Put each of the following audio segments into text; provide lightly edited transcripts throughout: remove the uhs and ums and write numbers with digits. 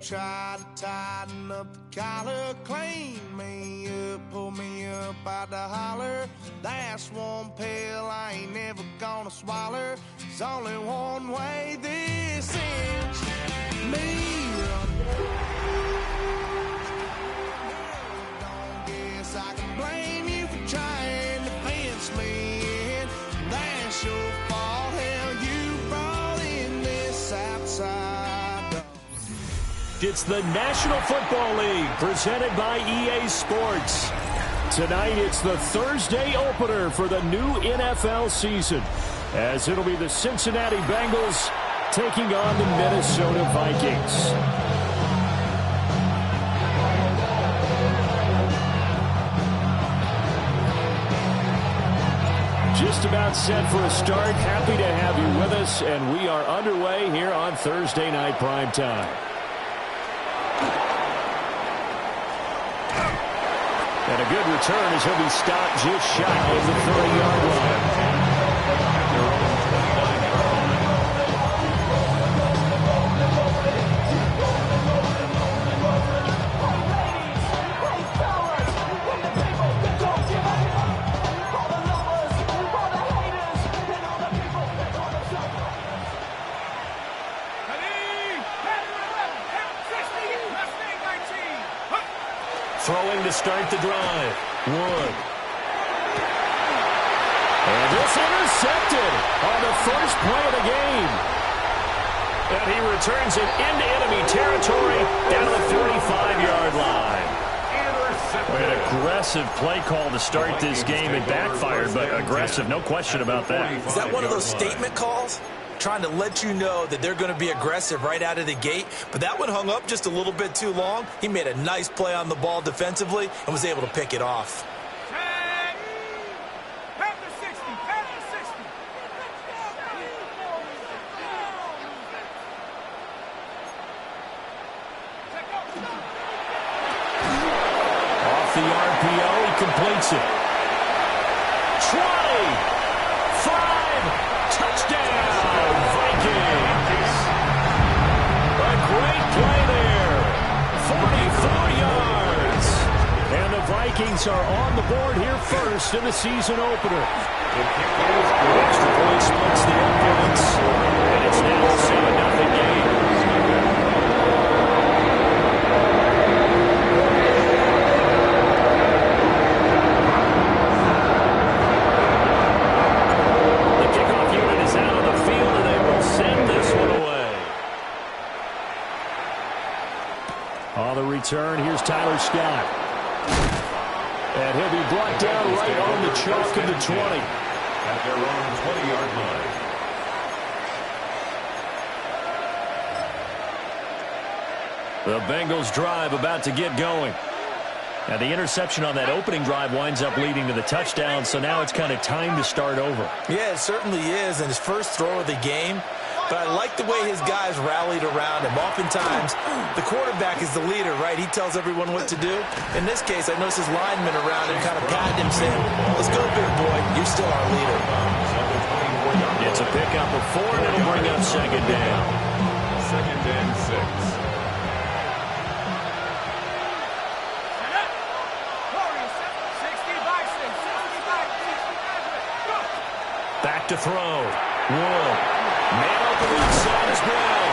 Try to tighten up the collar, clean me up, pull me up out the holler. That's one pill I ain't never gonna swallow. There's only one way this ends. Me don't guess I can blame you for trying to fence me in. That's your fault, hell, you brought in this outside. It's the National Football League presented by EA Sports. Tonight it's the Thursday opener for the new NFL season, as it'll be the Cincinnati Bengals taking on the Minnesota Vikings. Just about set for a start. Happy to have you with us, and we are underway here on Thursday Night Primetime. And a good return as he'll be stopped just shy of the 30-yard line. Throwing to start the drive. Wood. And this intercepted on the first play of the game. And he returns it into enemy territory down to the 45-yard line. An aggressive play call to start this game. It backfired, but aggressive, no question about that. Is that one of those statement calls? Trying to let you know that they're going to be aggressive right out of the gate, but that one hung up just a little bit too long. He made a nice play on the ball defensively and was able to pick it off. Off the RPO, he completes it. 20, 5, touchdown. Great play there. 44 yards. And the Vikings are on the board here first in the season opener. Extra point splits the influence. And it's now a 7-0 game. The kickoff unit is out on the field, and they will send this one away. On the return, here's Tyler Scott. And he'll be brought down right on the chalk of the 20. At their own 20-yard line. The Bengals drive about to get going. Now the interception on that opening drive winds up leading to the touchdown, so now it's kind of time to start over. Yeah, it certainly is, and his first throw of the game. But I like the way his guys rallied around him. Oftentimes, the quarterback is the leader, right? He tells everyone what to do. In this case, I noticed his linemen around him kind of patting him, saying, let's go, big boy. You're still our leader. It's a pickup of 4, and it'll bring up second down. 2nd and 6. Back to throw. Wood. Man open inside as well.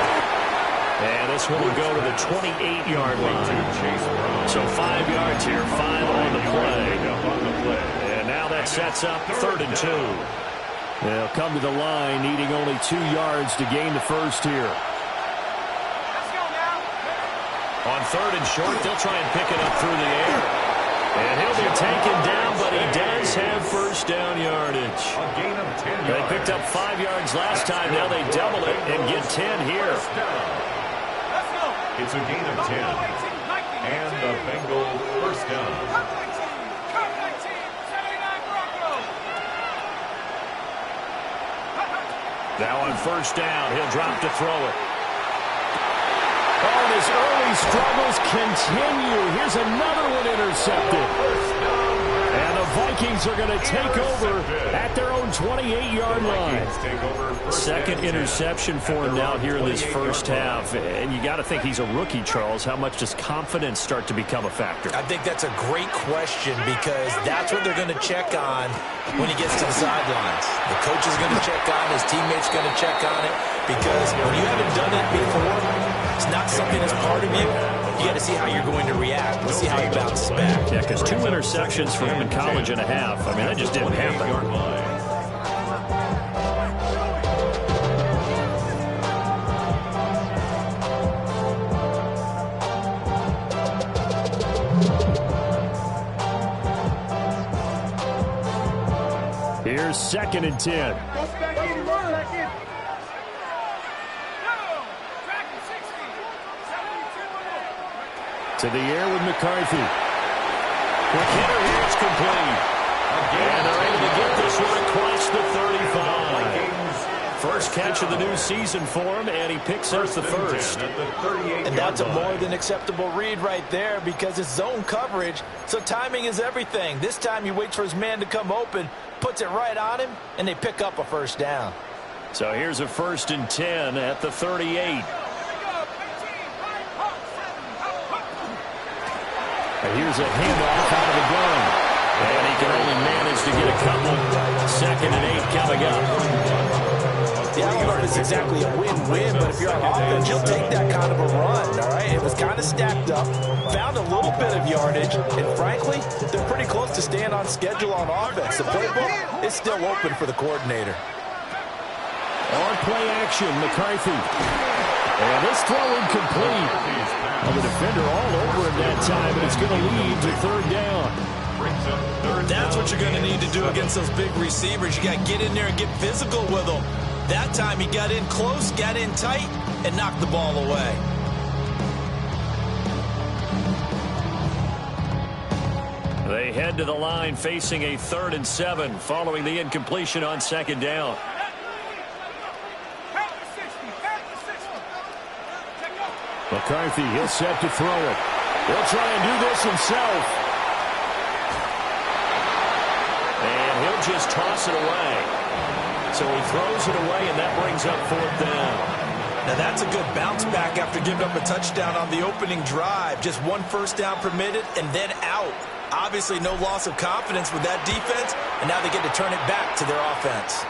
And this one will go to the 28-yard line. So 5 yards here, 5 on the play. And now that sets up 3rd and 2. They'll come to the line needing only 2 yards to gain the first here. On 3rd and short, they'll try and pick it up through the air. And he'll be taken down, but he does have first down yardage. They picked up 5 yards last time. Now they double it and get 10 here. It's a gain of 10. And the Bengals first down. Now on first down, he'll drop to throw it. Oh, and his early struggles continue. Here's another one intercepted. And the Vikings are going to take over at their own 28-yard line. Second interception for him now here in this first half. And you got to think he's a rookie, Charles. How much does confidence start to become a factor? I think that's a great question because that's what they're going to check on when he gets to the sidelines. The coach is going to check on it. His teammates are going to check on it because when you haven't done it before, it's not something that's part of you. You got to see how you're going to react. Let's see how he bounces back. Yeah, because 2 interceptions for him in college and a half. I mean, that just didn't happen. Here's 2nd and 10. To the air with McCarthy. McKinnon here, it's complete. And they're able to get this one across the 35. First catch of the new season for him, and he picks up the first. And that's a more than acceptable read right there because it's zone coverage, so timing is everything. This time he waits for his man to come open, puts it right on him, and they pick up a first down. So here's a 1st and 10 at the 38. And here's a handoff out of the gun. And he can only manage to get a couple. 2nd and 8 coming up. Yeah, I don't know if it's exactly a win-win, but if you're on offense, you'll take that kind of a run, all right? It was kind of stacked up, found a little bit of yardage, and frankly, they're pretty close to staying on schedule on offense. The playbook is still open for the coordinator. On play action, McCarthy. And this throw incomplete. And the defender all over him that time, and it's going to lead to 3rd down. That's what you're going to need to do against those big receivers. You got to get in there and get physical with them. That time he got in close, got in tight, and knocked the ball away. They head to the line facing a 3rd and 7 following the incompletion on 2nd down. McCarthy, he'll set to throw it. He'll try and do this himself. And he'll just toss it away. So he throws it away, and that brings up 4th down. Now that's a good bounce back after giving up a touchdown on the opening drive. Just 1 first down permitted and then out. Obviously no loss of confidence with that defense, and now they get to turn it back to their offense.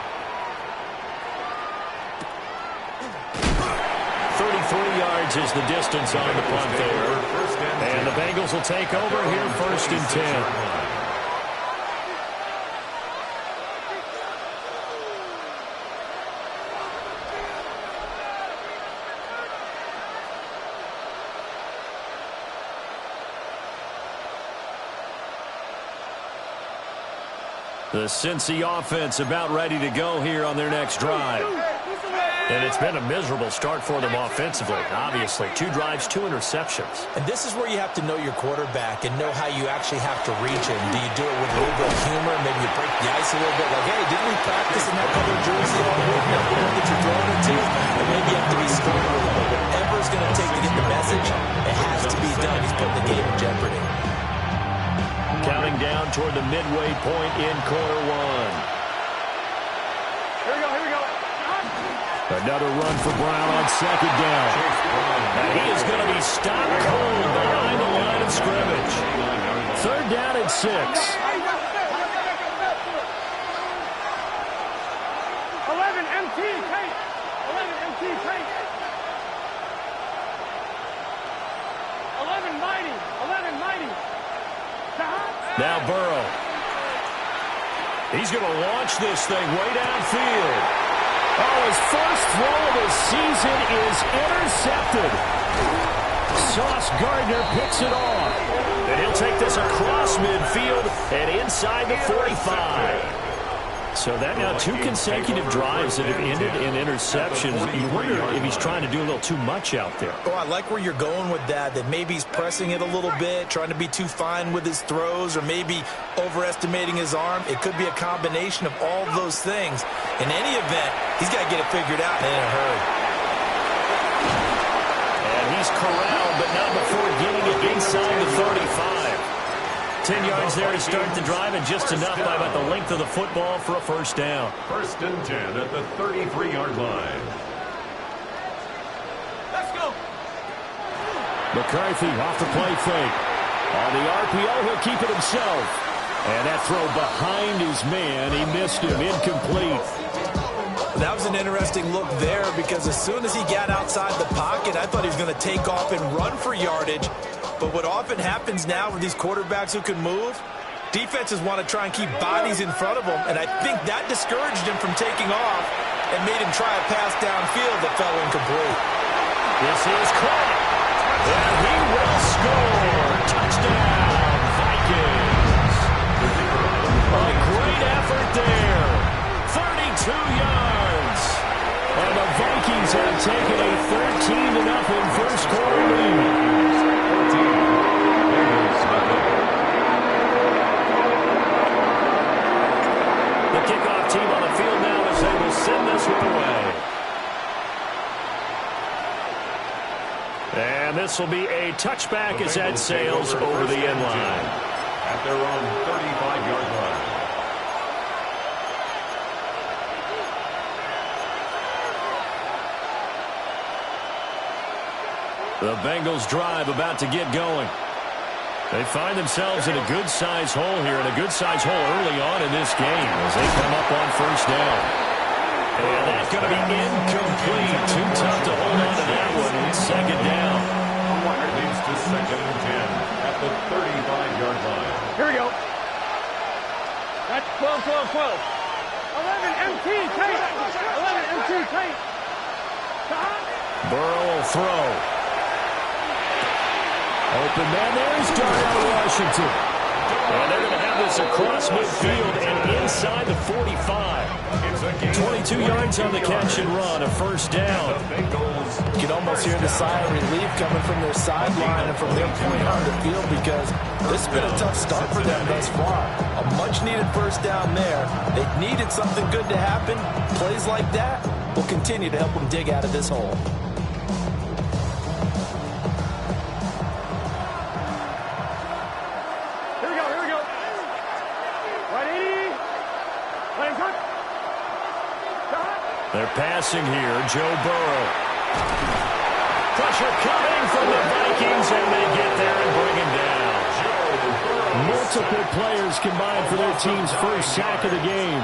33 yards is the distance on the punt there. And the Bengals will take over here 1st and 10. The Cincy offense about ready to go here on their next drive. And it's been a miserable start for them offensively, obviously. 2 drives, 2 interceptions. And this is where you have to know your quarterback and know how you actually have to reach him. Do you do it with a little bit of humor? Maybe you break the ice a little bit. Like, hey, didn't we practice in that color jersey all week? Now the one that you're throwing it to? And maybe you have to be stern a little bit. Whatever it's going to take to get the message, it has to be done. He's putting the game in jeopardy. Counting down toward the midway point in quarter 1. Another run for Brown on 2nd down. And he is going to be stopped cold behind the line of scrimmage. 3rd down and 6. 11 MT tape. 11 MT tape. 11 mighty. 11 mighty. Now Burrow. He's going to launch this thing way downfield. Oh, his first throw of the season is intercepted. Sauce Gardner picks it off. And he'll take this across midfield and inside the 45. So that now 2 consecutive drives that have ended in interceptions. You wonder if he's trying to do a little too much out there. Oh, I like where you're going with that maybe he's pressing it a little bit, trying to be too fine with his throws, or maybe overestimating his arm. It could be a combination of all of those things. In any event, he's got to get it figured out in a hurry. And he's corralled, but not before getting it inside the 35. 10 yards there to start the drive, and just enough by about the length of the football for a first down. 1st and 10 at the 33-yard line. Let's go. McCarthy off the play fake. On the RPO, he'll keep it himself. And that throw behind his man, he missed him, incomplete. That was an interesting look there because as soon as he got outside the pocket, I thought he was going to take off and run for yardage. But what often happens now with these quarterbacks who can move, defenses want to try and keep bodies in front of them, and I think that discouraged him from taking off and made him try a pass downfield that fell incomplete. This is caught, and he will score. Touchdown, Vikings. A great effort there. 32 yards. And the Vikings have taken a 13-0 first quarter lead. The kickoff team on the field now as they will send this one away. And this will be a touchback as that sails over the end line. At their own 35-yard line. The Bengals drive about to get going. They find themselves in a good-sized hole here, and a good-sized hole early on in this game as they come up on first down. And that's going to be incomplete. Too tough to hold on to that one. It's second down. Leads to 2nd and 10 at the 35-yard line. Here we go. That's 12, 12, 12. 11 MT tape. 11 MT tape. Burrow will throw. Open man, there's Darnell Washington. And they're going to have this across midfield and inside the 45. 22 yards on the catch and run, a first down. You can almost hear the sigh of relief coming from their sideline and from their point on the field because this has been a tough start for them thus far. A much-needed first down there. They needed something good to happen. Plays like that will continue to help them dig out of this hole. They're passing here, Joe Burrow. Pressure coming from the Vikings, and they get there and bring him down. Multiple players combined for their team's first sack of the game.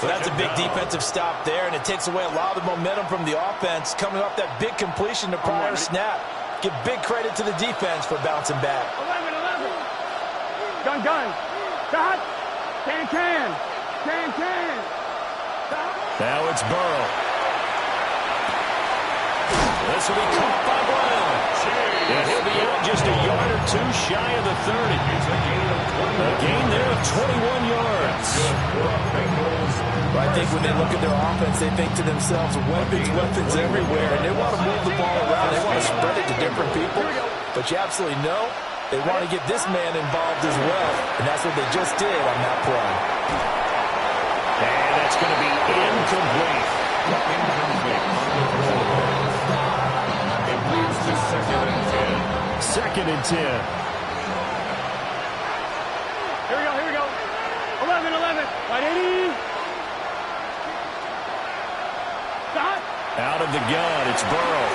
Well, that's a big defensive stop there, and it takes away a lot of the momentum from the offense coming off that big completion to prior snap. Give big credit to the defense for bouncing back. 11, 11. Gun. Stop. Can. Now it's Burrow. This will be caught by Brown. And he'll be out just a yard or two shy of the 30. A gain there of 21 yards. Well, I think when they look at their offense, they think to themselves, weapons everywhere, and they want to move the ball around. They want to spread it to different people. But you absolutely know they want to get this man involved as well, and that's what they just did on that play. And that's going to be incomplete. It leads to 2nd and 10. 2nd and 10. Here we go. 11. Right 80. Stop. Out of the gun, it's Burrow.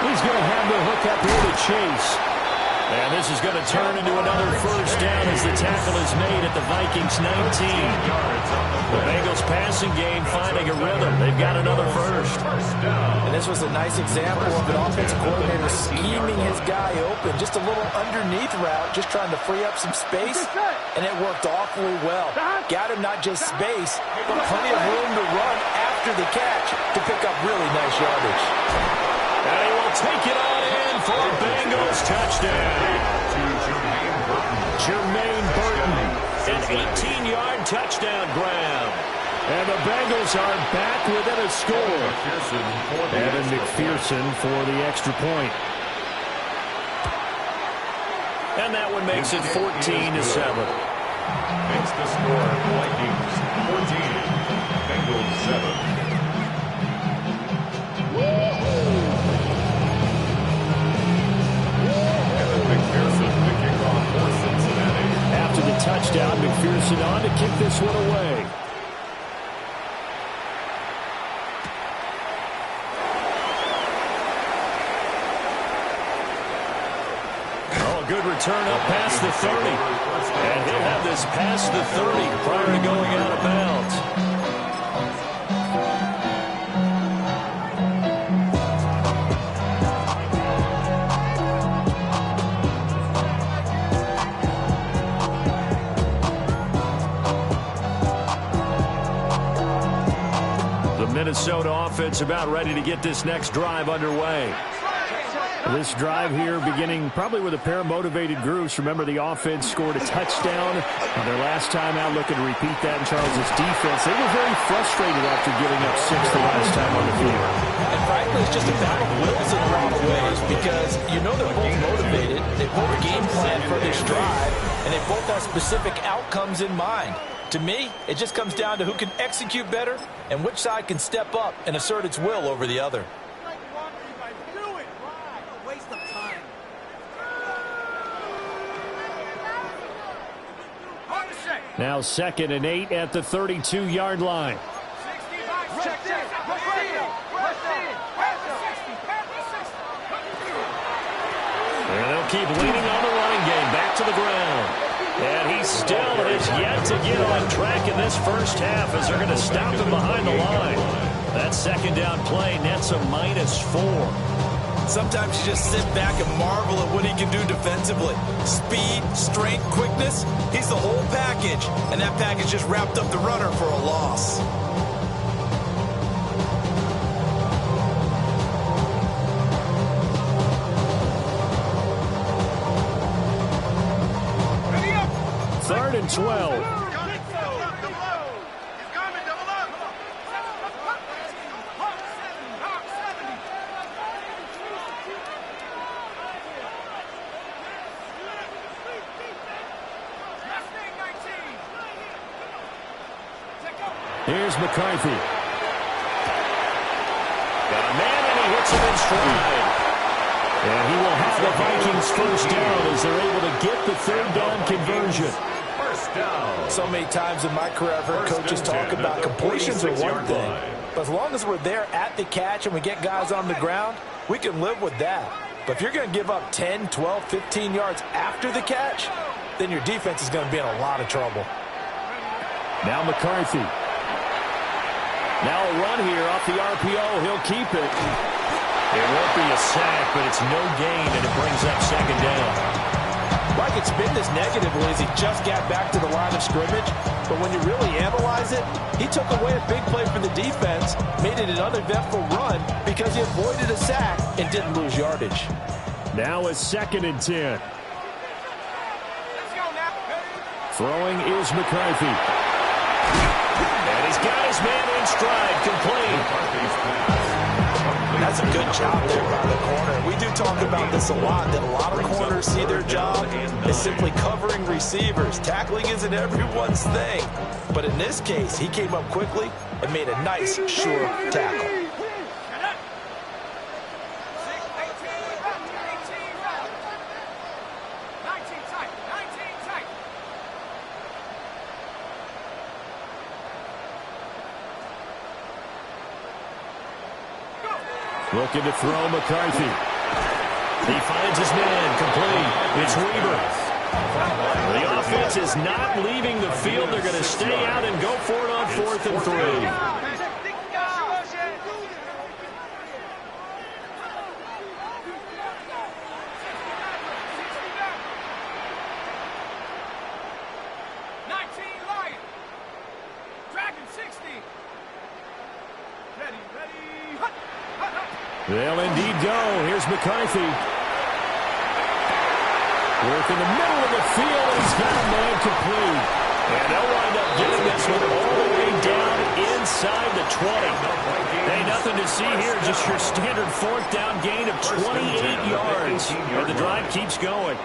He's going to have the hook up here to Chase. And this is going to turn into another first down as the tackle is made at the Vikings 19. The Bengals passing game finding a rhythm. They've got another first. And this was a nice example of an offensive coordinator scheming his guy open. Just a little underneath route, just trying to free up some space. And it worked awfully well. Got him not just space, but plenty of room to run after the catch to pick up really nice yardage. And he will take it on in for a Bengals touchdown. Jermaine Burton, an 18-yard touchdown grab. And the Bengals are back within a score. Evan McPherson for the extra point. And that one makes it 14-7. Makes the score Vikings 14, Bengals 7. Evan McPherson, the kickoff for Cincinnati. Pearson on to kick this one away. Good return up past the 30. And he'll have this past the 30 prior to going out of bounds. The Minnesota offense about ready to get this next drive underway. This drive here beginning probably with a pair of motivated groups. Remember, the offense scored a touchdown on their last time out, looking to repeat that in Charles' defense. They were very frustrated after giving up 6 the last time on the field. And frankly, it's just a battle of wills in a lot of ways because you know they're both motivated. They both game plan for this drive, and they both have specific outcomes in mind. To me, it just comes down to who can execute better and which side can step up and assert its will over the other. Now 2nd and 8 at the 32-yard line. And they'll keep leaning on the running game. Back to the ground. And he still has yet to get on track in this first half as they're going to stop him behind the line. That second down play nets a -4. Sometimes you just sit back and marvel at what he can do defensively. Speed, strength, quickness, he's the whole package. And that package just wrapped up the runner for a loss. Third and 12. Here's McCarthy. Got a man, and he hits him in stride. And he will have the Vikings first down as they're able to get the third down conversion. First down. So many times in my career I've heard coaches talk about completions are one thing. But as long as we're there at the catch and we get guys on the ground, we can live with that. But if you're going to give up 10, 12, 15 yards after the catch, then your defense is going to be in a lot of trouble. Now McCarthy. Now a run here off the RPO. He'll keep it. It won't be a sack, but it's no gain, and it brings up second down. Like it's been this negatively as he just got back to the line of scrimmage. But when you really analyze it, he took away a big play for the defense, made it an uneventful run because he avoided a sack and didn't lose yardage. Now a 2nd and 10. Throwing is McCarthy. And he's got his man in stride, complete. That's a good job there by the corner. We do talk about this a lot, that a lot of corners see their job as simply covering receivers. Tackling isn't everyone's thing. But in this case, he came up quickly and made a nice, sure tackle. Looking to throw McCarthy. He finds his man, complete. It's Weaver. The offense is not leaving the field. They're going to stay out and go for it on 4th and 3. They'll indeed go. Here's McCarthy. Work in the middle of the field, and he's got a man complete. And they'll wind up getting this one all the way down inside the 20. Hey, nothing to see here, just your standard 4th down gain of 28 yards. And the drive keeps going.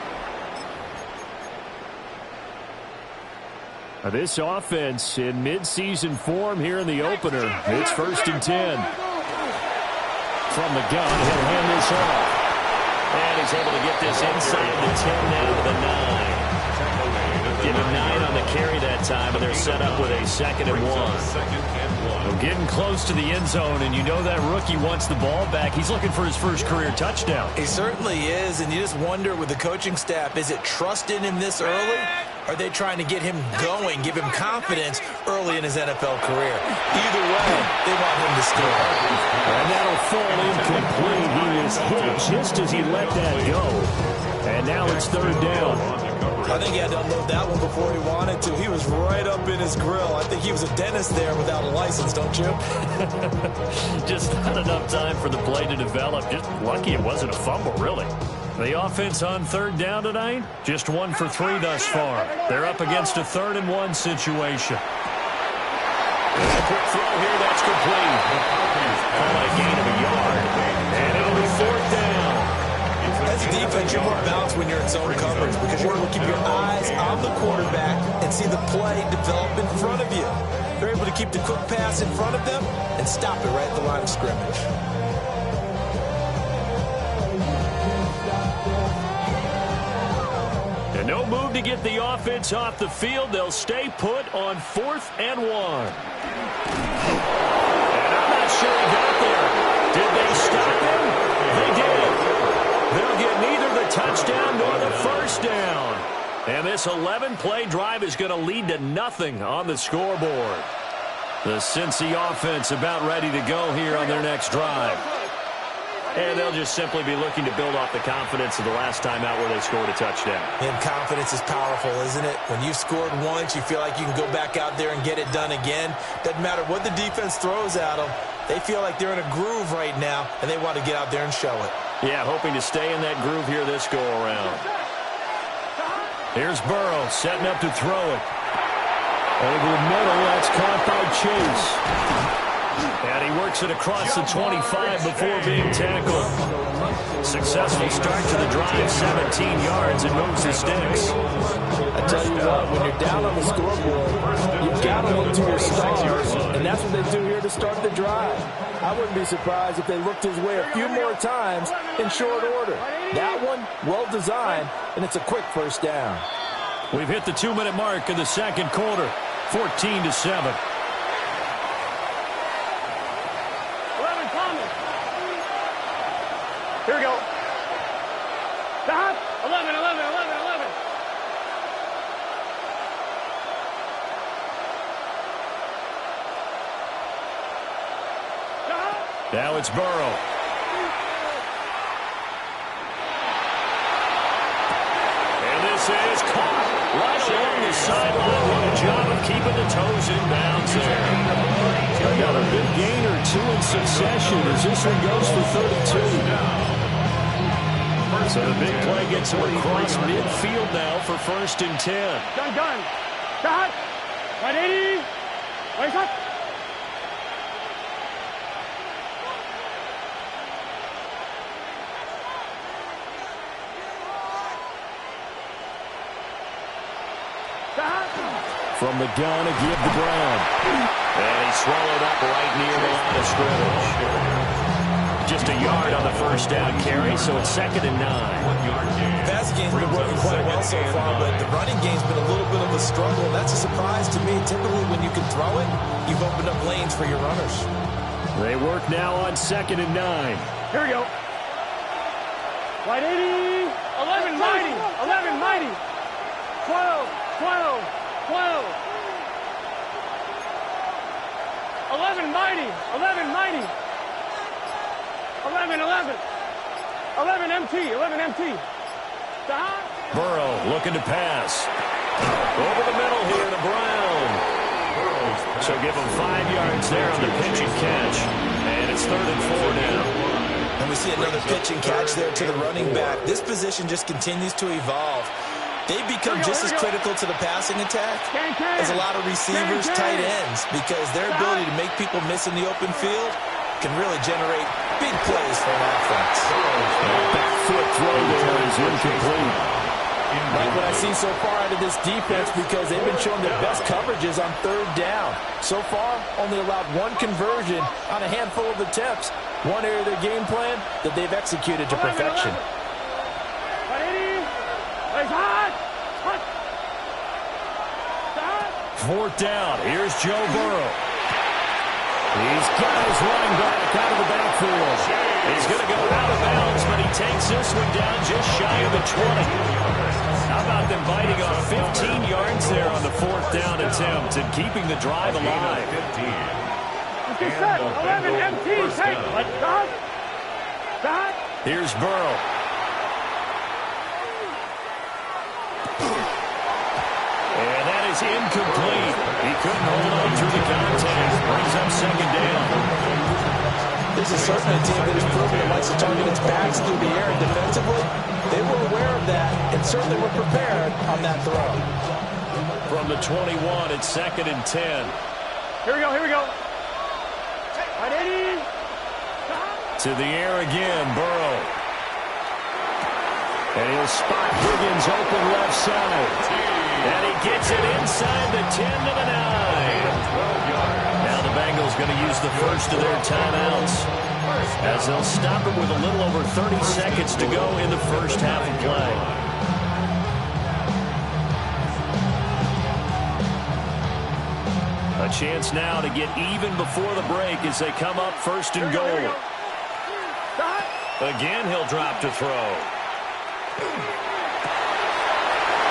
This offense in midseason form here in the opener. It's 1st and 10. From the gun, he'll hand this off. And he's able to get this inside the 10 now to the 9. Give him 9 on the carry that time, and they're set up with a 2nd and 1. Well, getting close to the end zone, and you know that rookie wants the ball back. He's looking for his first career touchdown. He certainly is, and you just wonder with the coaching staff, is it trust in him this early? Or are they trying to get him going, give him confidence early in his NFL career? Either way, they want him to score. And that'll fall incomplete. He was hit just as he let that go. And now it's 3rd down. I think he had to unload that one before he wanted to. He was right up in his grill. I think he was a dentist there without a license, don't you? Just not enough time for the play to develop. Just lucky it wasn't a fumble, really. The offense on 3rd down tonight, just 1 for 3 thus far. They're up against a 3rd and 1 situation. And a quick throw here, that's complete. Call it a gain of a yard. And it'll be 4th down. As a defense, you're more balanced when you're in zone coverage because you're able to keep your eyes on the quarterback and see the play develop in front of you. They're able to keep the quick pass in front of them and stop it right at the line of scrimmage. And no move to get the offense off the field. They'll stay put on 4th and 1. And I'm not sure he got there. Did they stop him? They did. They'll get neither the touchdown nor the first down. And this 11-play drive is going to lead to nothing on the scoreboard. The Cincy offense about ready to go here on their next drive. And they'll just simply be looking to build off the confidence of the last time out where they scored a touchdown. And confidence is powerful, isn't it? When you've scored once, you feel like you can go back out there and get it done again. Doesn't matter what the defense throws at them. They feel like they're in a groove right now, and they want to get out there and show it. Yeah, hoping to stay in that groove here this go-around. Here's Burrow setting up to throw it. Over the middle, that's caught by Chase. And he works it across the 25 before being tackled. Successful start to the drive, 17 yards, and moves the sticks. I tell you what, when you're down on the scoreboard, you've got to look to your stars, and that's what they do here to start the drive. I wouldn't be surprised if they looked his way a few more times in short order. That one, well-designed, and it's a quick first down. We've hit the 2-minute mark in the second quarter, 14-7. Here we go. Stop. 11, 11, 11, 11. Stop. Now it's Burrow. And this is caught right along the sideline. What a job of keeping the toes in bounds there. Another big gain or 2 in succession as this one goes for 32. So the big play gets him across midfield now for 1st and 10. Done. Stop. 180. Wait up. From the gun, a give to Brown. And he swallowed up right near the line of scrimmage. Just a yard on the first down carry, so it's 2nd and 9. The passing game's been working quite well so far, but the running game's been a little bit of a struggle. That's a surprise to me. Typically, when you can throw it, you've opened up lanes for your runners. They work now on 2nd and 9. Here we go. 180. 11 mighty. 11 mighty. 12. 12. 12. 11 mighty. 11 mighty. 11, 11. 11 MT. 11 MT. Stop. Burrow looking to pass. Over the middle here to Brown. So give him 5 yards there on the pitch and catch. And it's 3rd and 4 now. And we see another pitch and catch there to the running back. This position just continues to evolve. They've become just as critical to the passing attack as a lot of receivers, tight ends, because their ability to make people miss in the open field can really generate big plays for an offense. Back foot throw there is incomplete. Like what I see so far out of this defense, because they've been showing their best coverages on 3rd down. So far, only allowed 1 conversion on a handful of attempts. One area of their game plan that they've executed to perfection. 180. Hot. 4th down. Here's Joe Burrow. He's got his running back out of the backfield. He's going to go out of bounds, but he takes this one down just shy of the 20. How about them biting off 15 yards there on the 4th down attempt and keeping the drive alive? 11 MT, take. Let's stop. Stop. Here's Burrow. And that is incomplete. He couldn't hold on through the contact. Brings up 2nd down. This is certainly a team that has proven it likes to target its backs through the air, and defensively, they were aware of that and certainly were prepared on that throw. From the 21, it's 2nd and 10. Here we go, here we go. Right, Eddie. To the air again, Burrow. And he'll spot Higgins open left side. And he gets it inside the 10 to the 9. Now the Bengals going to use the first of their timeouts as they'll stop it with a little over 30 seconds to go in the first half of play. A chance now to get even before the break as they come up 1st and goal. Again, he'll drop to throw.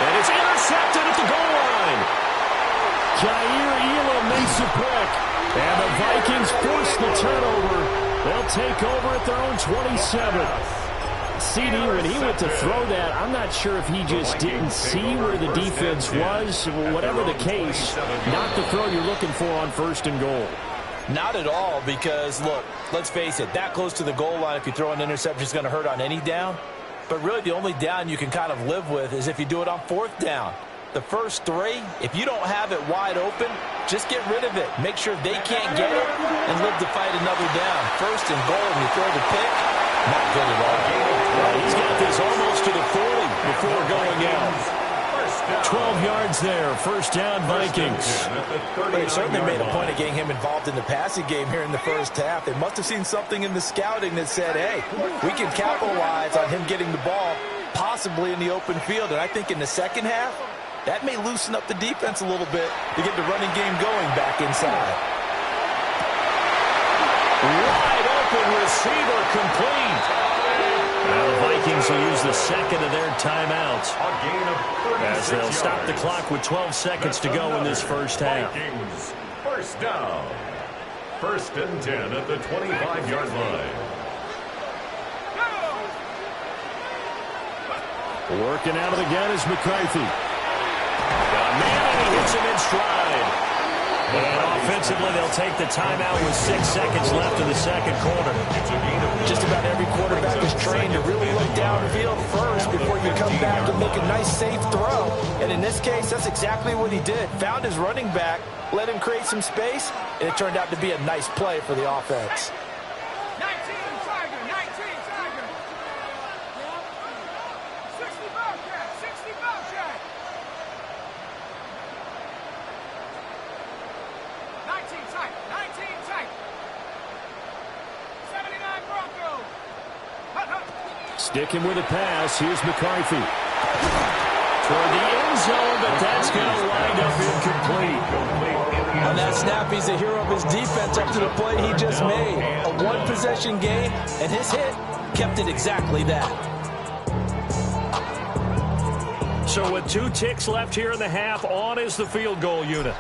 And it's intercepted at the goal line. Jair Elam makes a pick. And the Vikings force the turnover. They'll take over at their own 27. CD, when he went to throw that, I'm not sure if he just didn't see where the defense was. Whatever the case, not the throw you're looking for on 1st and goal. Not at all, because, look, let's face it, that close to the goal line, if you throw an interception, is going to hurt on any down. But really, the only down you can kind of live with is if you do it on 4th down. The first 3, if you don't have it wide open, just get rid of it. Make sure they can't get it and live to fight another down. 1st and goal, and you throw the pick, not good at all. He's got this almost to the 40 before going out. 12 yards there, 1st down Vikings. But they certainly made a point of getting him involved in the passing game here in the first half. They must have seen something in the scouting that said, hey, we can capitalize on him getting the ball possibly in the open field. And I think in the second half, that may loosen up the defense a little bit to get the running game going back inside. Wide open receiver complete. Now the Vikings will use the 2nd of their timeouts as they'll stop the clock with 12 seconds to go in this first half. Vikings, 1st down. 1st and 10 at the 25-yard line. Working out of the gun is McCarthy. Man, he hits him in stride. And offensively, they'll take the timeout with 6 seconds left in the 2nd quarter. Just about every quarterback is trained to really look downfield first before you come back and make a nice, safe throw. And in this case, that's exactly what he did. Found his running back, let him create some space, and it turned out to be a nice play for the offense. 19 Tiger, 19 Tiger. 60 Bobcat, 60 Bobcat. 19 Tiger, 19 Tiger. 79 Bronco. Sticking with a pass, here's McCarthy. Toward the end zone, but that's going to wind up incomplete. On that snap, he's a hero of his defense up to the play he just made. A one-possession game, and his hit kept it exactly that. So with 2 ticks left here in the half, on is the field goal unit.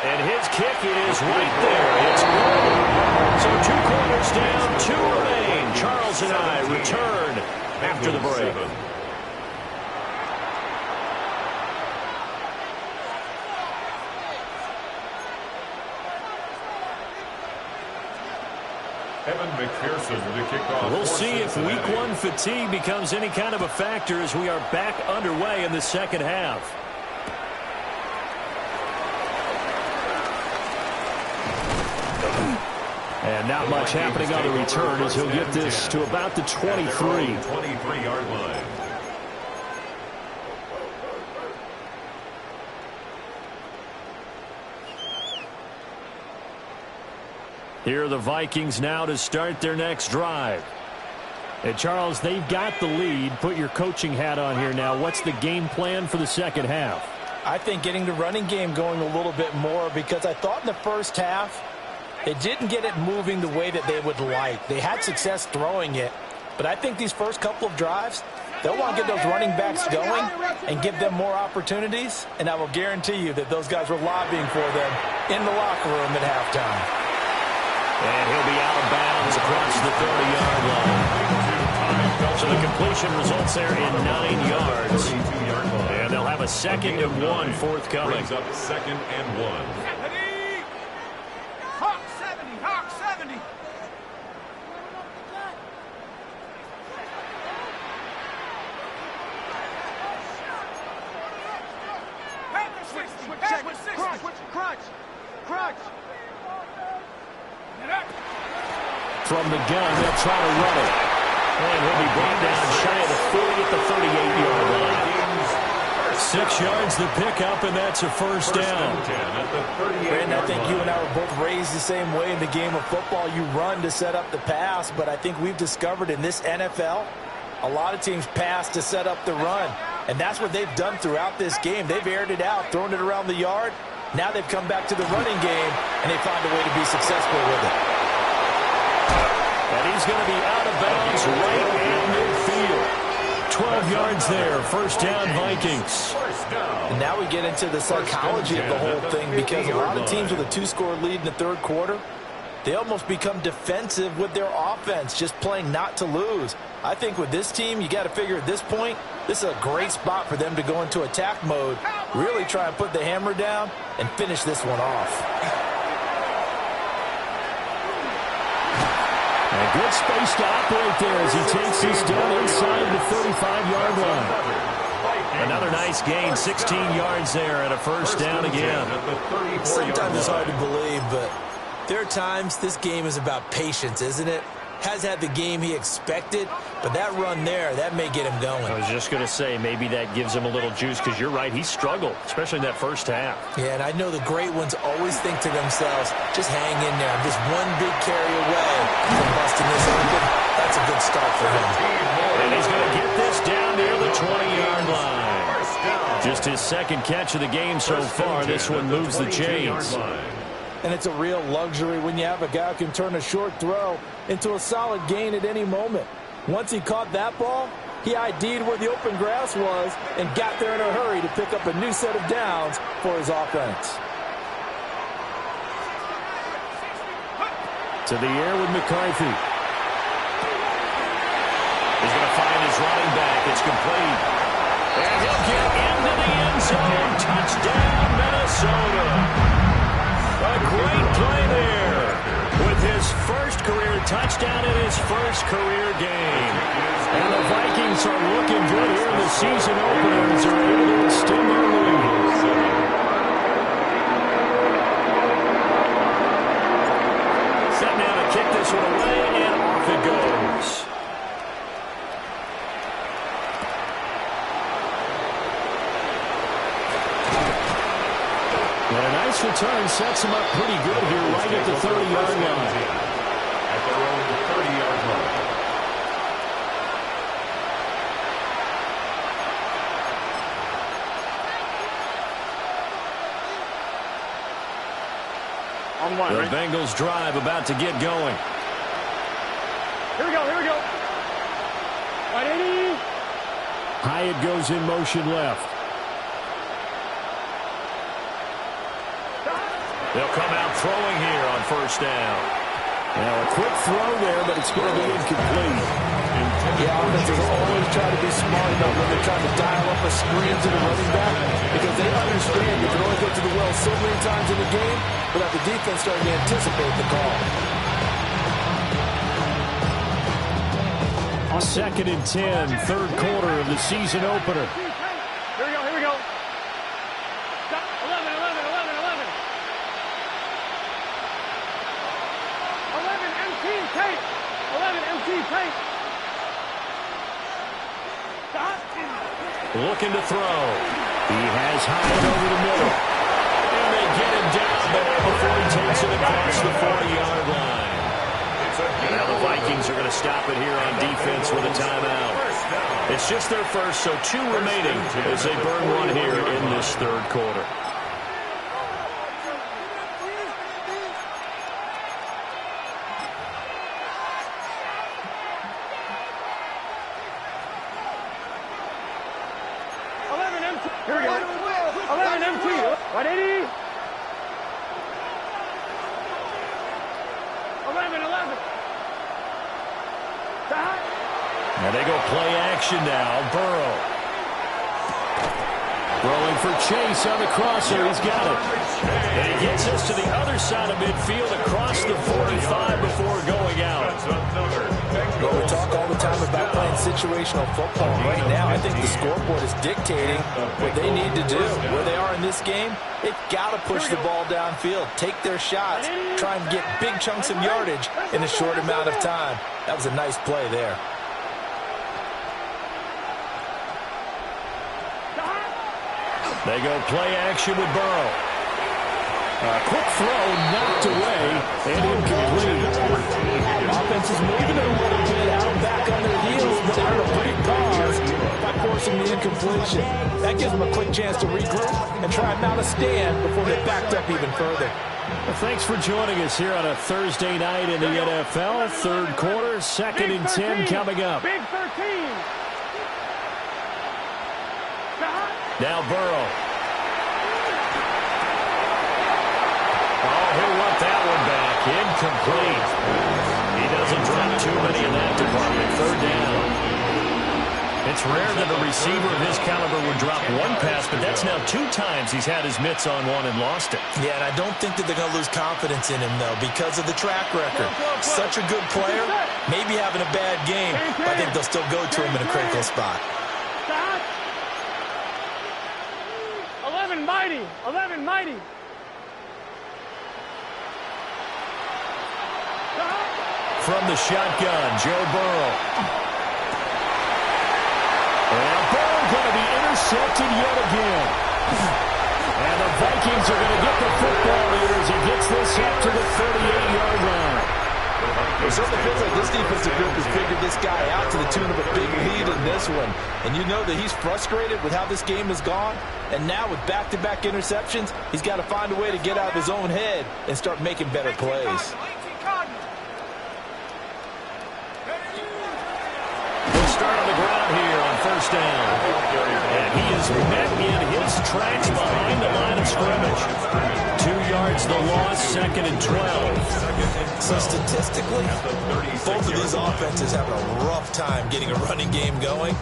And his kick, it is right there. It's good. So 2 quarters down, 2 remain. Charles and I return after the break. Evan McPherson to kick off. We'll see if week 1 fatigue becomes any kind of a factor as we are back underway in the second half. And not much happening on the return as he'll get this to about the 23. 23-yard line. Here are the Vikings now to start their next drive. And Charles, they've got the lead. Put your coaching hat on here now. What's the game plan for the second half? I think getting the running game going a little bit more, because I thought in the first half they didn't get it moving the way that they would like. They had success throwing it, but I think these first couple of drives, they'll want to get those running backs going and give them more opportunities, and I will guarantee you that those guys were lobbying for them in the locker room at halftime. And he'll be out of bounds across the 30-yard line. So the completion results there in 9 yards. And they'll have a 2nd and 1 forthcoming. Brings up 2nd and 1. Hawk 70, Hawk 70. Crunch. From the gun, they'll try to run it. And he'll be brought down shy of the 40 at the 38-yard line. 6 yards the pickup, and that's a first down. Brandon, I think you and I were both raised the same way in the game of football. You run to set up the pass, but I think we've discovered in this NFL, a lot of teams pass to set up the run. And that's what they've done throughout this game. They've aired it out, thrown it around the yard. Now they've come back to the running game, and they find a way to be successful with it. And he's going to be out of bounds right in midfield. 12 yards there, first down Vikings. And now we get into the psychology of the whole thing, because a lot of teams with a 2-score lead in the third quarter, they almost become defensive with their offense, just playing not to lose. I think with this team, you got to figure at this point, this is a great spot for them to go into attack mode, really try and put the hammer down and finish this one off. A good space to operate there as he takes this down inside the 35-yard line. Another nice gain, 16 yards there, and a first down again. Sometimes it's hard to believe, but there are times this game is about patience, isn't it? Has had the game he expected, but that run there, that may get him going. I was just going to say, maybe that gives him a little juice, because you're right, he struggled, especially in that first half. Yeah, and I know the great ones always think to themselves, just hang in there. I'm just one big carry away from busting this open. That's a good start for him. And he's going to get this down near the 20-yard line. Just his second catch of the game so far. This one moves the chains. And it's a real luxury when you have a guy who can turn a short throw into a solid gain at any moment. Once he caught that ball, he ID'd where the open grass was and got there in a hurry to pick up a new set of downs for his offense. To the air with McCarthy. He's going to find his running back. It's complete. And he'll get into the end zone. Touchdown, Minnesota. A great play there with his first career touchdown in his first career game. And the Vikings are looking good here in the season opener as they're able to extend their lead. Set now to kick this one away, and off it goes. And a nice return sets him up pretty good here right at the 30-yard line. At their own 30-yard line. On one, The right? Bengals drive about to get going. Here we go. 180. Hyatt goes in motion left. They'll come out throwing here on first down. Now a quick throw there, but it's going to be incomplete. Yeah, offenses always try to be smart about when they're trying to dial up a screen to the running back, because they understand you can only get to the well so many times in the game without the defense starting to anticipate the call. 2nd and 10, third quarter of the season opener. Here we go. Stop. 11. 11 MT tape. 11 MT tape. Stop. Looking to throw. He has Hyatt over the middle. And they get him down there before he takes it across the 40-yard line. Now the Vikings are going to stop it here on defense with a timeout. It's just their first, so 2 remaining as they burn one here in this third quarter. Here we go. 11 MT. 180. 11. Now they go play action now. Burrow. Rolling for Chase on the crosser. He's got it. And he gets us to the other side of midfield across the 45 before going out. Well, we talk all the time about playing situational football. Right now, I think the scoreboard is dictating what they need to do. Where they are in this game, they've got to push the ball downfield, take their shots, try and get big chunks of yardage in a short amount of time. That was a nice play there. They go play action with Burrow. A quick throw knocked away and incomplete. Offense is moving a little bit out back on their heels, but they're in a pretty pause by forcing the incompletion. That gives them a quick chance to regroup and try and mount a stand before they backed up even further. Well, thanks for joining us here on a Thursday night in the NFL. Third quarter, 2nd and 10 coming up. Big 13. Now Burrow. Oh, he'll want that one back. Incomplete. He doesn't drop too many in that department. 3rd down. It's rare that a receiver of his caliber would drop one pass, but that's now 2 times he's had his mitts on one and lost it. Yeah, and I don't think that they're going to lose confidence in him, though, because of the track record. Such a good player, maybe having a bad game, but I think they'll still go to him in a critical spot. 11 mighty. 11 mighty. From the shotgun, Joe Burrow. And Burrow going to be intercepted yet again. And the Vikings are going to get the football here as he gets this up to the 38-yard line. It certainly feels like this defensive group has figured this guy out to the tune of a big lead in this one. And you know that he's frustrated with how this game has gone. And now with back-to-back interceptions, he's got to find a way to get out of his own head and start making better plays. He'll start on the ground here on 1st down. And he is met in his tracks behind the line of scrimmage. 2 yards the loss, 2nd and 12. So statistically, both of these offenses have a rough time getting a running game going.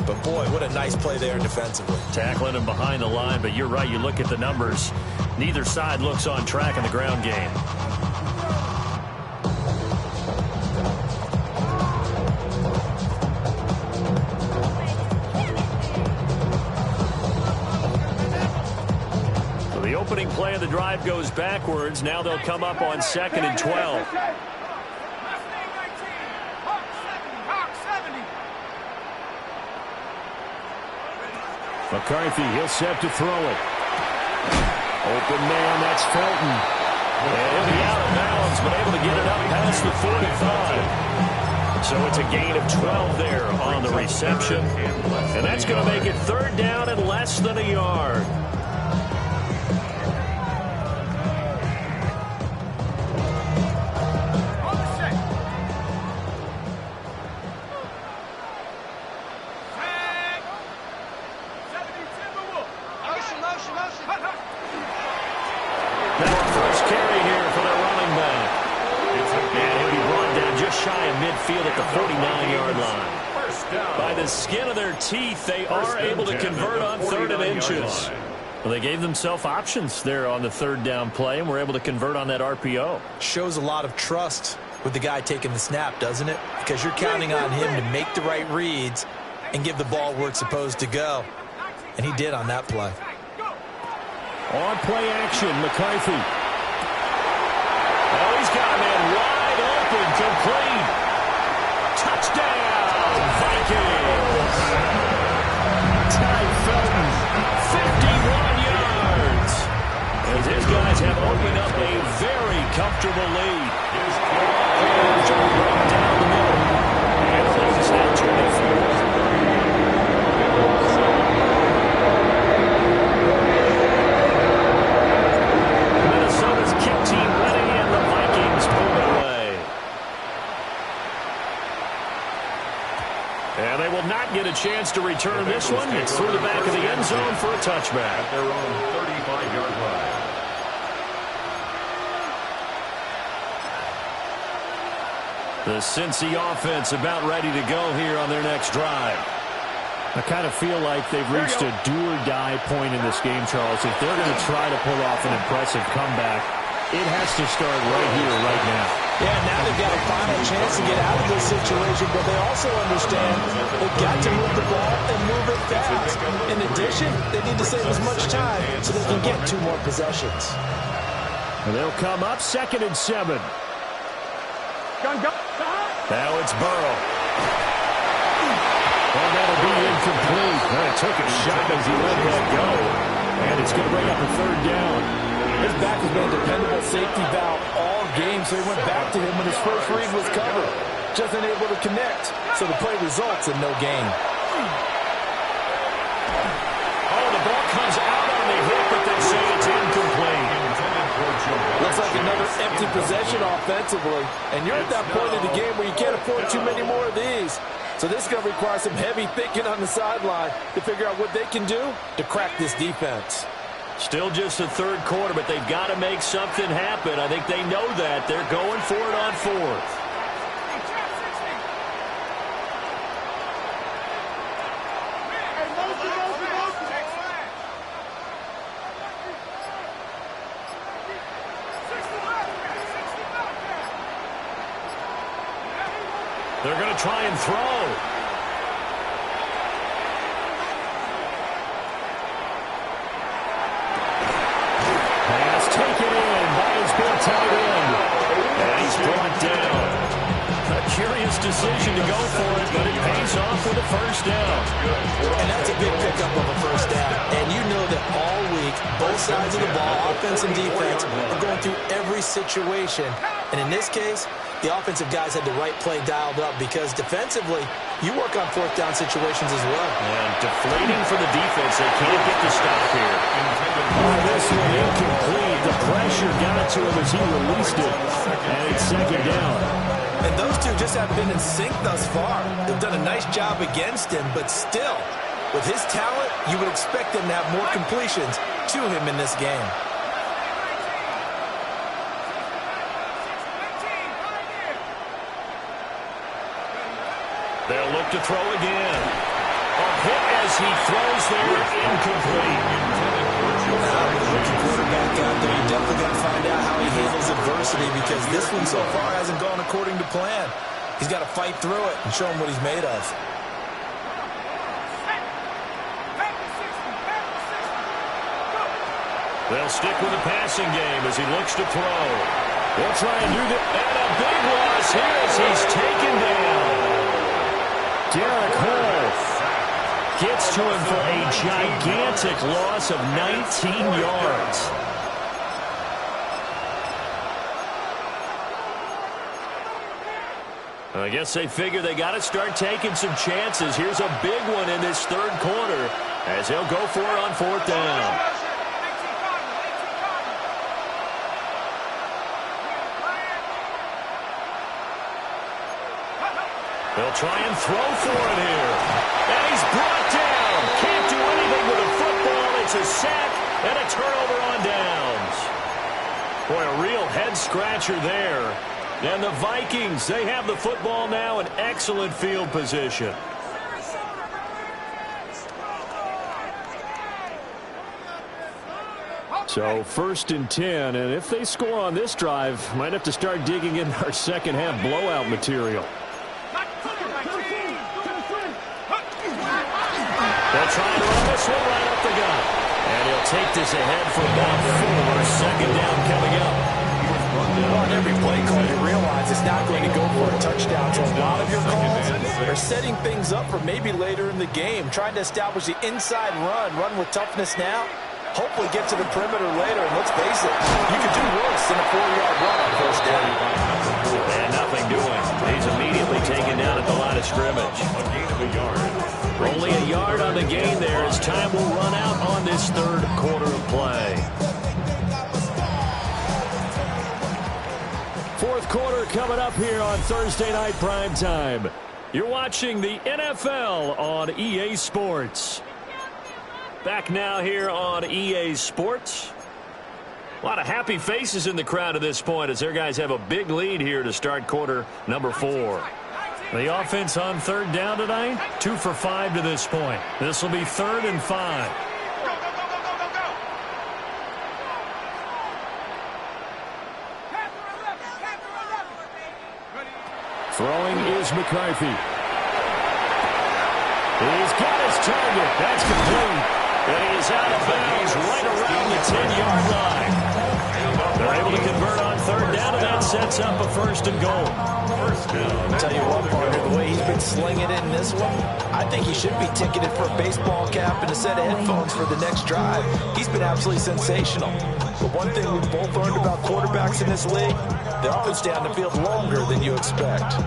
But boy, what a nice play there defensively. Tackling him behind the line, but you're right, you look at the numbers. Neither side looks on track in the ground game. The opening play of the drive goes backwards. Now they'll come up on 2nd and 12. McCarthy, he'll set to throw it. Open man, that's Felton. And he'll be out of bounds, but able to get it up past the 45. So it's a gain of 12 there on the reception. And that's going to make it 3rd down and less than a yard. Midfield at the 49-yard line. By the skin of their teeth, they are able to convert on 3rd and inches. Well, they gave themselves options there on the 3rd down play, and were able to convert on that RPO. Shows a lot of trust with the guy taking the snap, doesn't it? Because you're counting on him to make the right reads and give the ball where it's supposed to go. And he did on that play. On play action, McCarthy. Oh, he's got a man wide open, complete. Touchdown, Vikings! Ty Felton, 51 yards. As his guys have opened up a very comfortable lead. Down the middle. And the lead is now 24. return of this one. It's through the back of the end zone for a touchback. At their own 35-yard line. The Cincy offense about ready to go here on their next drive. I kind of feel like they've reached a do-or-die point in this game, Charles. If they're going to try to pull off an impressive comeback, it has to start right here, right now. Yeah, now they've got a final chance to get out of this situation, but they also understand they've got to move the ball and move it fast. In addition, they need to save as much time so they can get 2 more possessions. And they'll come up 2nd and 7. Now it's Burrow. And that'll be incomplete. Well, it took a shot as he let that go. And it's going to bring up a 3rd down. His back has been a dependable safety valve all game, so he went back to him when his first read was covered. Just unable to connect, so the play results in no gain. Oh, the ball comes out on the hip, but they say it's incomplete. Looks like another empty possession offensively, and you're at that point in the game where you can't afford too many more of these. So this is going to require some heavy thinking on the sideline to figure out what they can do to crack this defense. Still just the 3rd quarter, but they've got to make something happen. I think they know that. They're going for it on 4th. They're going to try and throw. Pass taken in by his big tight end. And he's brought down. A curious decision to go for it, but it pays off with a 1st down. And that's a big pickup of a 1st down. And you know that all week, both sides of the ball, offense and defense, are going through every situation. And in this case, the offensive guys had the right play dialed up because defensively, you work on 4th down situations as well. And deflating for the defense. They can't get the stop here. Oh, this one incomplete. The pressure got to him as he released it. And it's 2nd down. And those two just haven't been in sync thus far. They've done a nice job against him, but still, with his talent, you would expect him to have more completions to him in this game. They'll look to throw again. A hit as he throws there, incomplete. Rookie quarterback out there, you definitely got to find out how he handles adversity because this one so far hasn't gone according to plan. He's got to fight through it and show him what he's made of. They'll stick with the passing game as he looks to throw. They'll try and do that. And a big loss here as he's taken down. Derek Hall gets to him for a gigantic loss of 19 yards. I guess they figure they got to start taking some chances. Here's a big one in this 3rd quarter as they'll go for it on 4th down. They'll try and throw for it here. And he's brought down. Can't do anything with a football. It's a sack and a turnover on downs. Boy, a real head-scratcher there. And the Vikings, they have the football now in excellent field position. So 1st and 10, and if they score on this drive, might have to start digging in our second-half blowout material. They'll try and run this one right up the gut. And he'll take this ahead for about 4. 2nd down coming up. On every play call, you realize it's not going to go for a touchdown. So a lot of your calls are setting things up for maybe later in the game, trying to establish the inside run with toughness now, hopefully get to the perimeter later. And let's face it, you could do worse than a 4-yard run on 1st down. And nothing doing. He's immediately taken down at the line of scrimmage. A gain of a yard. Only a yard on the gain there as time will run out on this 3rd quarter of play. 4th quarter coming up here on Thursday Night Prime Time. You're watching the NFL on EA Sports. Back now here on EA Sports. A lot of happy faces in the crowd at this point as their guys have a big lead here to start quarter number 4. The offense on third down tonight, 2 for 5 to this point. This will be 3rd and 5. Throwing is McCarthy. He's got his target. That's complete. And he is out of bounds right around the 10-yard line. They're able to convert on third down, and that sets up a 1st and goal. I'll tell you what, partner, the way he's been slinging it in this one, I think he should be ticketed for a baseball cap and a set of headphones for the next drive. He's been absolutely sensational. But one thing we've both learned about quarterbacks in this league, they often stay on the field longer than you expect.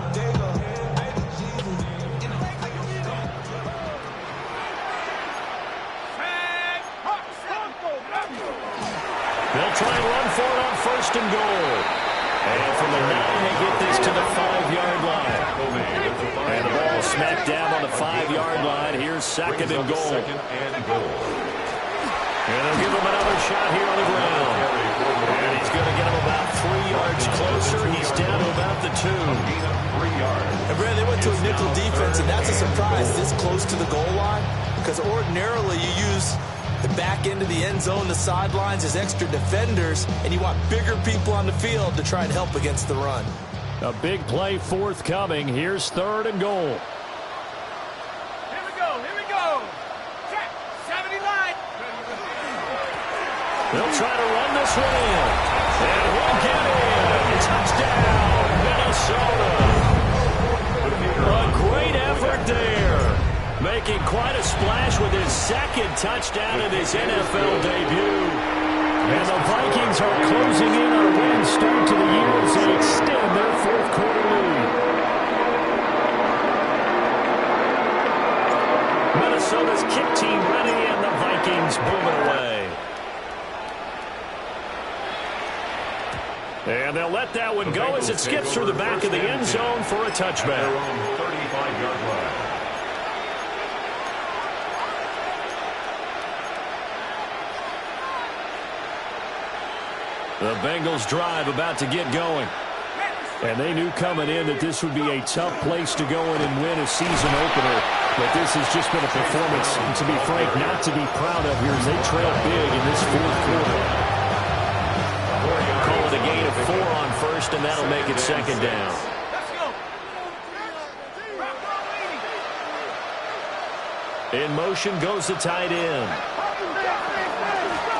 They'll try and run for it on 1st and goal. And from the 9, they get this to the 5-yard line. And the ball smacked down on the 5-yard line. Here's 2nd and goal. And they'll give him another shot here on the ground. And he's going to get him about 3 yards closer. He's down to about the 2. And Brad, they went to a nickel defense, and that's a surprise this close to the goal line, because ordinarily you use the back end of the end zone, the sidelines as extra defenders, and you want bigger people on the field to try and help against the run. A big play forthcoming. Here's 3rd and goal. Here we go. Check. 70 line. They'll try to run this one in. And we'll get in. Touchdown, Minnesota. A great effort there. Making quite a splash with his 2nd touchdown in his NFL debut. And the Vikings are closing in on a winning start to the year as they extend their 4th quarter lead. Minnesota's kick team ready, and the Vikings moving away. And they'll let that one go as it skips through the back of the end zone for a touchback. 35-yard line. The Bengals drive about to get going. And they knew coming in that this would be a tough place to go in and win a season opener. But this has just been a performance, to be frank, not to be proud of here as they trail big in this 4th quarter. Call it a gain of 4 on 1st, and that'll make it 2nd down. In motion goes the tight end.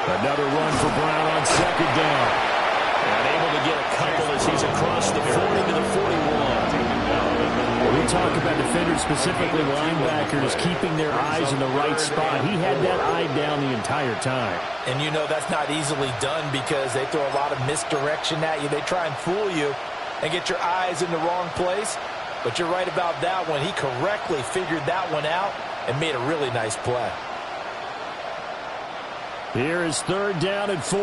Another run for Brown on 2nd down. And able to get a couple as he's across the 40 to the 41. We talk about defenders, specifically linebackers, keeping their eyes in the right spot. He had that eye down the entire time. And you know that's not easily done because they throw a lot of misdirection at you. They try and fool you and get your eyes in the wrong place. But you're right about that one. He correctly figured that one out and made a really nice play. Here is 3rd down and 4.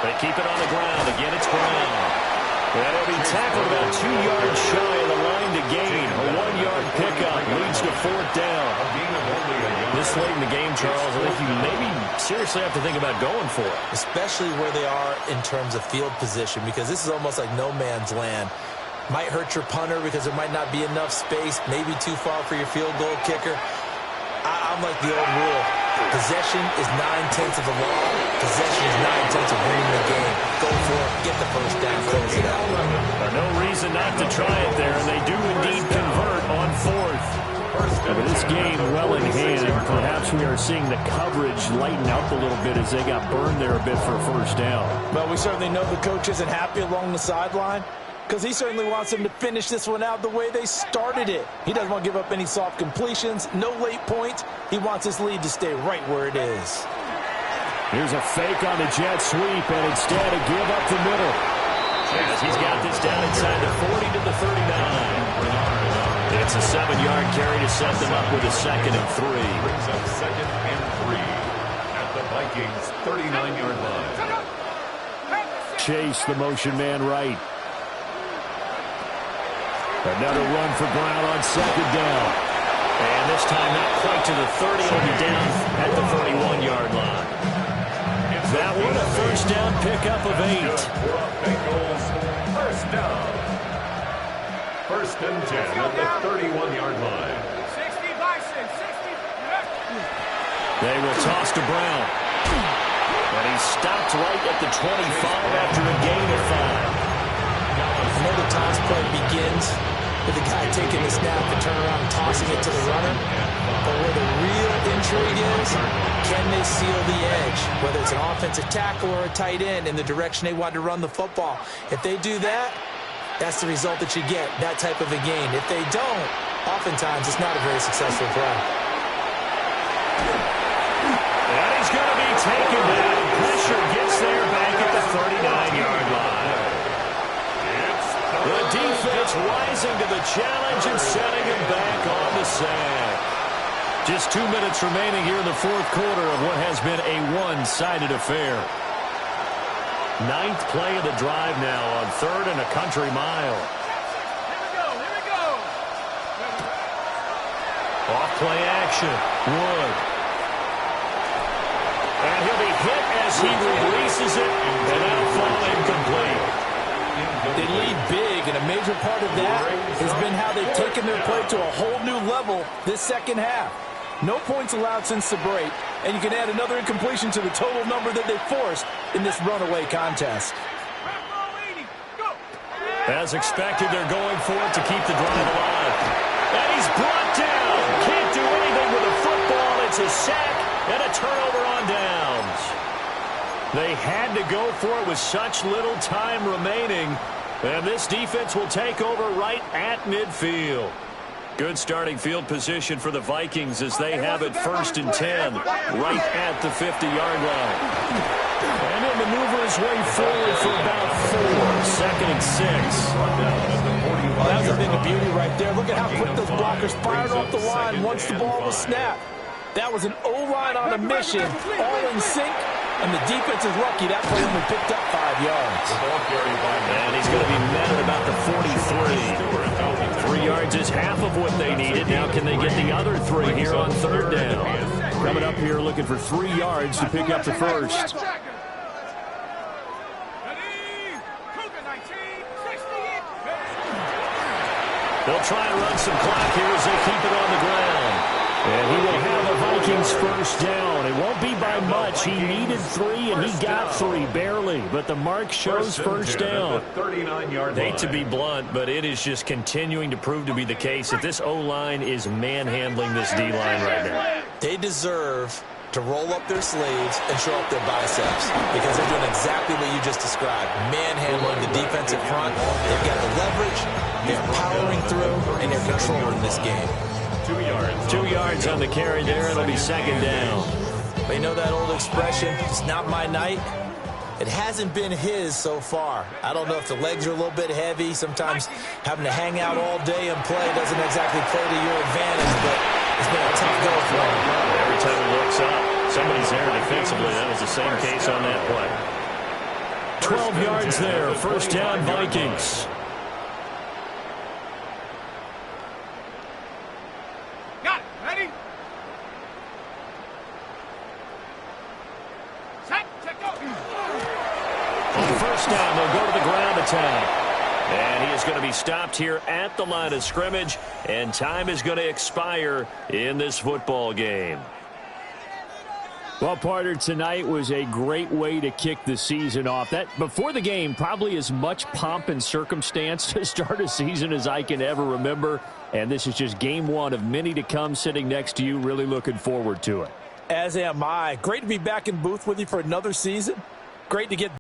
They keep it on the ground. Again, it's Brown. And he'll be tackled about 2 yards shy of the line to gain. A 1-yard pickup leads to 4th down. This late in the game, Charles, I think you maybe seriously have to think about going for it. Especially where they are in terms of field position, because this is almost like no man's land. Might hurt your punter because there might not be enough space, maybe too far for your field goal kicker. I'm like the old rule. Possession is 9/10 of the law. Possession is 9/10 of winning the game. Go for it. Get the 1st down. Close it out. No reason not to try it there, and they do indeed convert on 4th. But this game well in hand, and perhaps we are seeing the coverage lighten up a little bit as they got burned there a bit for a 1st down. But we certainly know the coach isn't happy along the sideline, because he certainly wants them to finish this one out the way they started it. He doesn't want to give up any soft completions, no late points. He wants his lead to stay right where it is. Here's a fake on the jet sweep, and instead a give up the middle. As he's got this down inside the 40 to the 39. It's a 7-yard carry to set them up with a 2nd and 3. Brings up 2nd and 3 at the Vikings 39-yard line. Chase, the motion man right. Another run for Brown on second down. And this time not quite to the 30. It'll be down at the 31-yard line. That one a first down pickup of 8. Bengals first down. First and 10 at the 31-yard line. 60 Bison, 60. They will toss to Brown. And he stopped right at the 25 after a gain of 5. I know the toss play begins with the guy taking the snap and turn around and tossing it to the runner. But where the real intrigue is, can they seal the edge? Whether it's an offensive tackle or a tight end in the direction they want to run the football. If they do that, that's the result that you get, that type of a gain. If they don't, oftentimes it's not a very successful play. And he's going to be taken down. Pressure gets there back at the 39-yard line. The defense rising to the challenge and setting him back on the sack. Just 2 minutes remaining here in the fourth quarter of what has been a one-sided affair. 9th play of the drive now on 3rd and a country mile. Here we go. Off play action. Wood. And he'll be hit as he releases it, and that'll fall incomplete. They lead big, and a major part of that has been how they've taken their play to a whole new level this second half. No points allowed since the break, and you can add another incompletion to the total number that they forced in this runaway contest. As expected, they're going for it to keep the drive alive. And he's brought down. Can't do anything with a football. It's a sack and a turnover on downs. They had to go for it with such little time remaining. And this defense will take over right at midfield. Good starting field position for the Vikings as they have it 1st and 10 right at the 50-yard line. And he'll maneuver his way forward for about 4. 2nd and 6. Well, that was a thing of beauty right there. Look at how quick those blockers fired off the line once the ball was snapped. That was an O-line on a mission, all in sync, and the defense is lucky that play only picked up 5 yards. And he's going to be met at about the 43. 3 yards is half of what they needed. Now can they get the other 3 here on 3rd down? Coming up here looking for 3 yards to pick up the first. They'll try and run some clock here as they keep it on the ground. And he will have the Vikings first down. It won't be by much. He needed 3, and he got 3, barely. But the mark shows first down. Hate to be blunt, but it is just continuing to prove to be the case that this O-line is manhandling this D-line right now. They deserve to roll up their sleeves and show up their biceps because they're doing exactly what you just described. Manhandling the defensive front. They've got the leverage. They're powering through, and they're controlling this game. 2 yards. 2 yards on the carry there. It'll be 2nd down. They know that old expression, it's not my night. It hasn't been his so far. I don't know if the legs are a little bit heavy. Sometimes having to hang out all day and play doesn't exactly play to your advantage, but it's been a tough go for him. Every time he looks up, somebody's there defensively. That was the same case on that play. 12 yards there. First down, Vikings. Got it. Ready? Set. Check go. On first down, they'll go to the ground attack. And he is going to be stopped here at the line of scrimmage, and time is going to expire in this football game. Well, partner, tonight was a great way to kick the season off. That before the game, probably as much pomp and circumstance to start a season as I can ever remember. And this is just game 1 of many to come sitting next to you. Really looking forward to it. As am I. Great to be back in booth with you for another season. Great to get